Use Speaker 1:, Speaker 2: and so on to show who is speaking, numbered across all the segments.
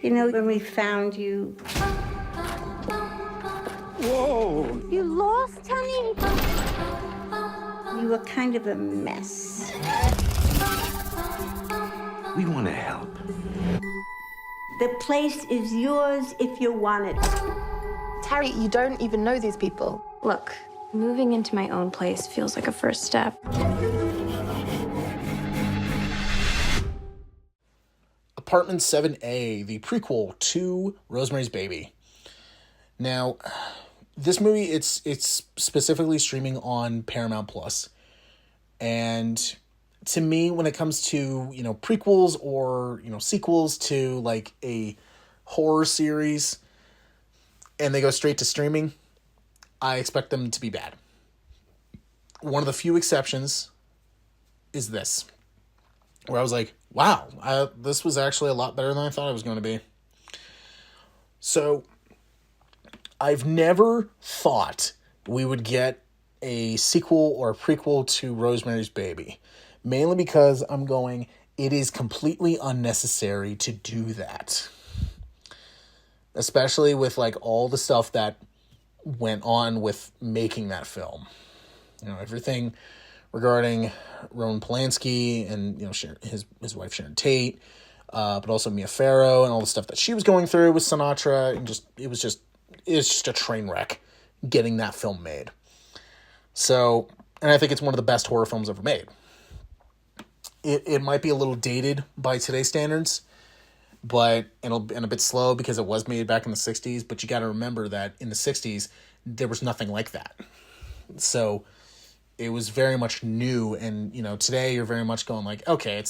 Speaker 1: You know, when we found you...
Speaker 2: Whoa!
Speaker 1: You lost, honey? You were kind of a mess.
Speaker 2: We want to help.
Speaker 1: The place is yours if you want it.
Speaker 3: Terry, you don't even know these people.
Speaker 4: Look, moving into my own place feels like a first step.
Speaker 5: Apartment 7A, the prequel to Rosemary's Baby. Now, this movie, it's specifically streaming on Paramount Plus. And to me, when it comes to, prequels or, sequels to like a horror series and they go straight to streaming, I expect them to be bad. One of the few exceptions is this, where I was like, wow, this was actually a lot better than I thought it was going to be. So, I've never thought we would get a sequel or a prequel to Rosemary's Baby. Mainly because I'm going, it is completely unnecessary to do that. Especially with like all the stuff that went on with making that film. Everything regarding Roman Polanski and, his wife Sharon Tate, but also Mia Farrow and all the stuff that she was going through with Sinatra, and it's just a train wreck getting that film made. So, and I think it's one of the best horror films ever made. It might be a little dated by today's standards, and a bit slow because it was made back in the 60s, but you got to remember that in the 60s, there was nothing like that. So, it was very much new, and today you're very much going like, okay,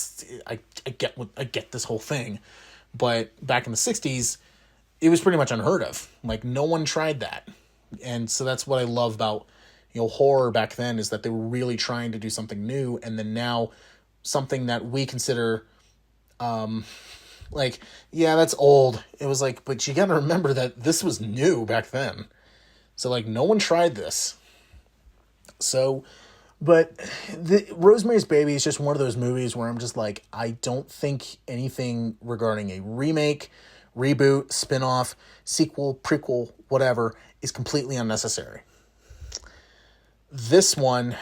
Speaker 5: I get this whole thing, but back in the 60s, it was pretty much unheard of. Like, no one tried that, and so that's what I love about horror back then, is that they were really trying to do something new, and then now something that we consider like, yeah, that's old. It was like, but you got to remember that this was new back then, so like no one tried this. So, but Rosemary's Baby is just one of those movies where I'm just like, I don't think anything regarding a remake, reboot, spin-off, sequel, prequel, whatever, is completely unnecessary. This one,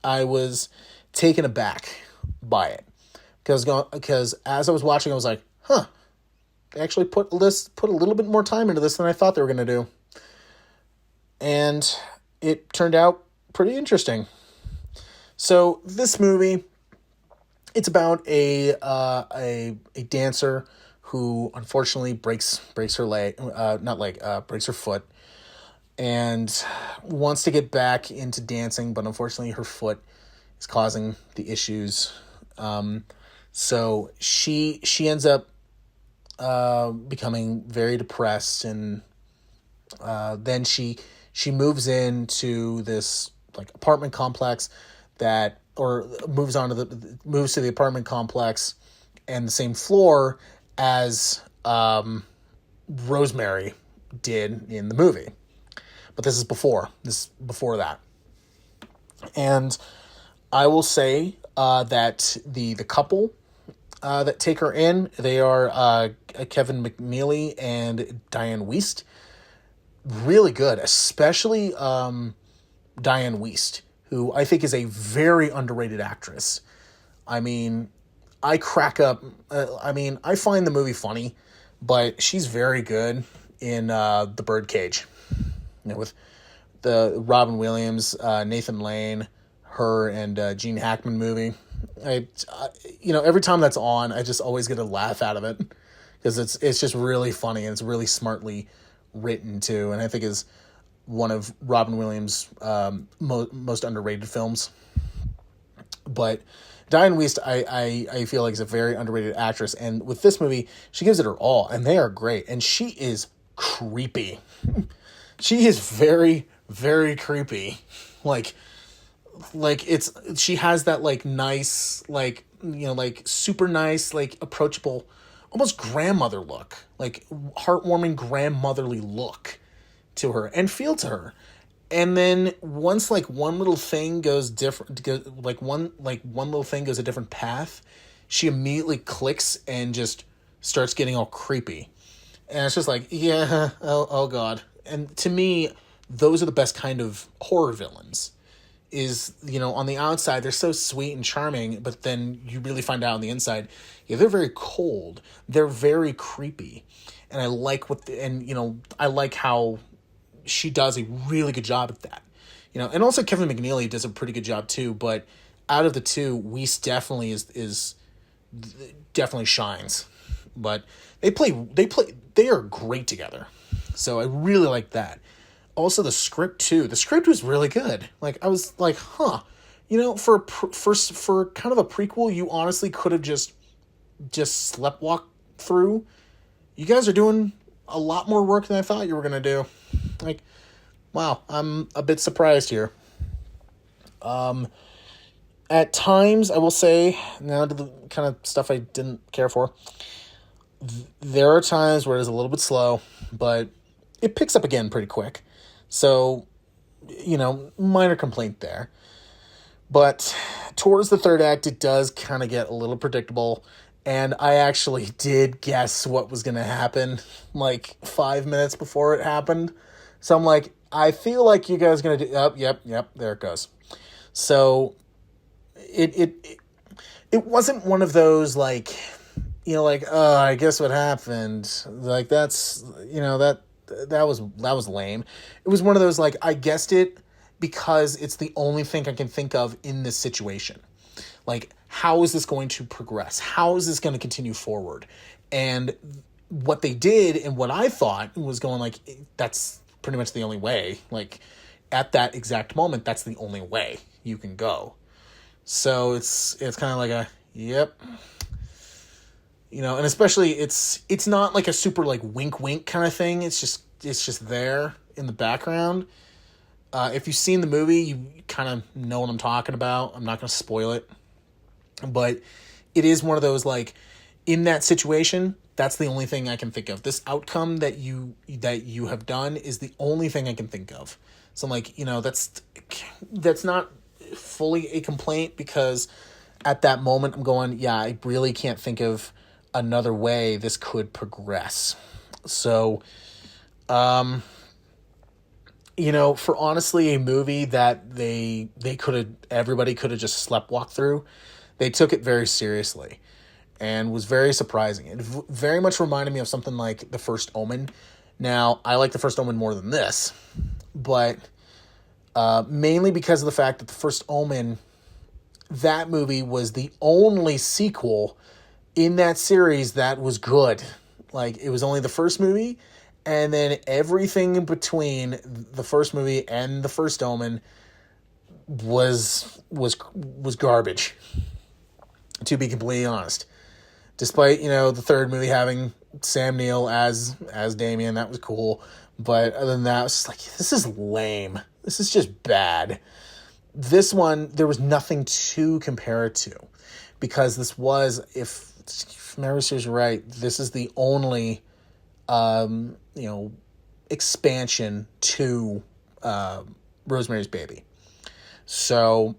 Speaker 5: I was taken aback by it. Because as I was watching, I was like, they actually put a little bit more time into this than I thought they were going to do. And it turned out pretty interesting. So this movie, it's about a dancer who unfortunately breaks her breaks her foot, and wants to get back into dancing, but unfortunately her foot is causing the issues. So she ends up becoming very depressed, and then she moves into this like apartment complex moves to the apartment complex and the same floor as Rosemary did in the movie. But this is before that. And I will say that the couple that take her in, they are Kevin McNally and Dianne Wiest. Really good, especially Dianne Wiest, who I think is a very underrated actress. I mean, I crack up. I find the movie funny, but she's very good in The Birdcage. With the Robin Williams, Nathan Lane, her and Gene Hackman movie. Every time that's on, I just always get a laugh out of it because it's just really funny and it's really smartly written too, and I think is one of Robin Williams' most underrated films. But Dianne Wiest, I feel like is a very underrated actress, and with this movie, she gives it her all, and they are great, and she is creepy. She is very, very creepy. She has that like nice, super nice, approachable, almost grandmother look, like heartwarming grandmotherly look to her and feel to her. And then once one little thing goes one little thing goes a different path, she immediately clicks and just starts getting all creepy. And it's just like, yeah, oh God. And to me, those are the best kind of horror villains. Is, on the outside, they're so sweet and charming, but then you really find out on the inside, yeah, they're very cold. They're very creepy. And I like I like how she does a really good job at that. And also Kevin McNally does a pretty good job too, but out of the two, Wiest definitely is definitely shines. But they are great together. So I really like that. Also, the script too. The script was really good. Like, I was like, huh. For kind of a prequel, you honestly could have just sleptwalked through. You guys are doing a lot more work than I thought you were gonna do. Like, wow, I'm a bit surprised here. At times, I will say, now to the kind of stuff I didn't care for, there are times where it's a little bit slow, but it picks up again pretty quick. So, minor complaint there. But towards the third act, it does kind of get a little predictable. And I actually did guess what was going to happen like 5 minutes before it happened. So I'm like, I feel like you guys are going to do... Oh, yep, there it goes. So it wasn't one of those like, I guess what happened. Like, that's, that was lame. It was one of those, like, I guessed it because it's the only thing I can think of in this situation. Like, how is this going to progress? How is this going to continue forward? And what they did and what I thought was going like, that's pretty much the only way. Like, at that exact moment, that's the only way you can go. So it's kind of like a, yep. And especially it's not like a super like wink wink kind of thing. It's just there in the background. If you've seen the movie, you kind of know what I'm talking about. I'm not going to spoil it. But it is one of those, like, in that situation, that's the only thing I can think of. This outcome that you have done is the only thing I can think of. So I'm like, that's not fully a complaint, because at that moment I'm going, yeah, I really can't think of another way this could progress. So, for honestly a movie that everybody could have just sleptwalked through, they took it very seriously and was very surprising. It very much reminded me of something like The First Omen. Now, I like The First Omen more than this, but mainly because of the fact that The First Omen, that movie was the only sequel in that series that was good. Like, it was only the first movie, and then everything in between the first movie and The First Omen was garbage, to be completely honest. Despite, the third movie having Sam Neill as Damien, that was cool. But other than that, I was just like, this is lame. This is just bad. This one, there was nothing to compare it to, because this was, if memory serves right, this is the only, expansion to Rosemary's Baby. So,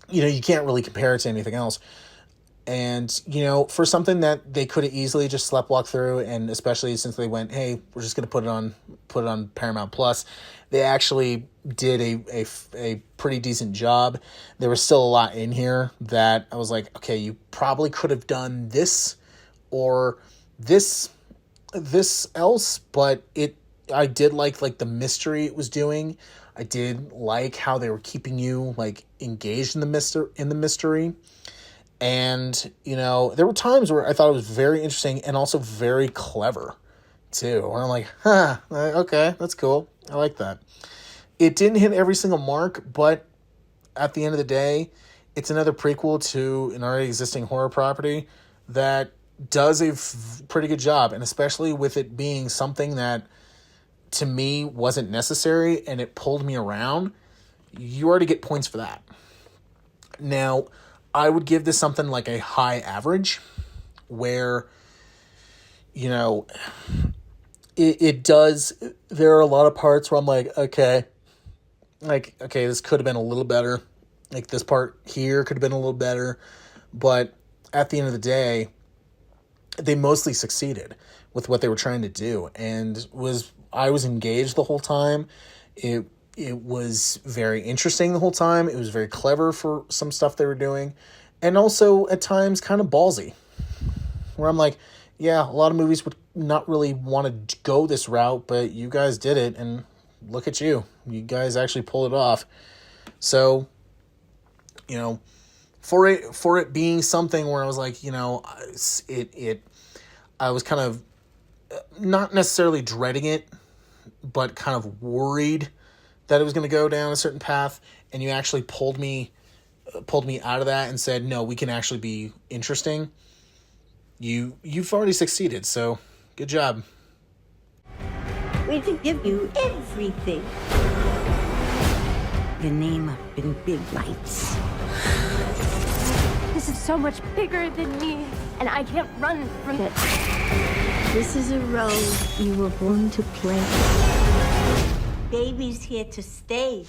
Speaker 5: you can't really compare it to anything else. And, for something that they could have easily just sleptwalked through, and especially since they went, hey, we're just going to put it on Paramount Plus, they actually did a pretty decent job. There was still a lot in here that I was like, okay, you probably could have done this or this else, but I did like the mystery it was doing. I did like how they were keeping you like engaged in the mystery. And, there were times where I thought it was very interesting and also very clever too. Where I'm like, okay, that's cool. I like that. It didn't hit every single mark, but at the end of the day, it's another prequel to an already existing horror property that does a pretty good job. And especially with it being something that to me wasn't necessary and it pulled me around, you already get points for that. Now, I would give this something like a high average, where, it does, there are a lot of parts where I'm like, okay, this could have been a little better. Like, this part here could have been a little better. But at the end of the day, they mostly succeeded with what they were trying to do, and I was engaged the whole time. It was very interesting the whole time. It was very clever for some stuff they were doing, and also at times kind of ballsy, where I'm like, yeah, a lot of movies would not really want to go this route, but you guys did it, and look at you. You guys actually pulled it off. So, you know, for it being something where I was like, you know, I was kind of not necessarily dreading it, but kind of worried that it was going to go down a certain path, and you actually pulled me out of that and said, no, we can actually be interesting. You've already succeeded, so good job.
Speaker 1: We can give you everything. Your name up in big lights.
Speaker 4: This is so much bigger than me, and I can't run from it.
Speaker 1: This is a role you were born to play. Baby's here to stay.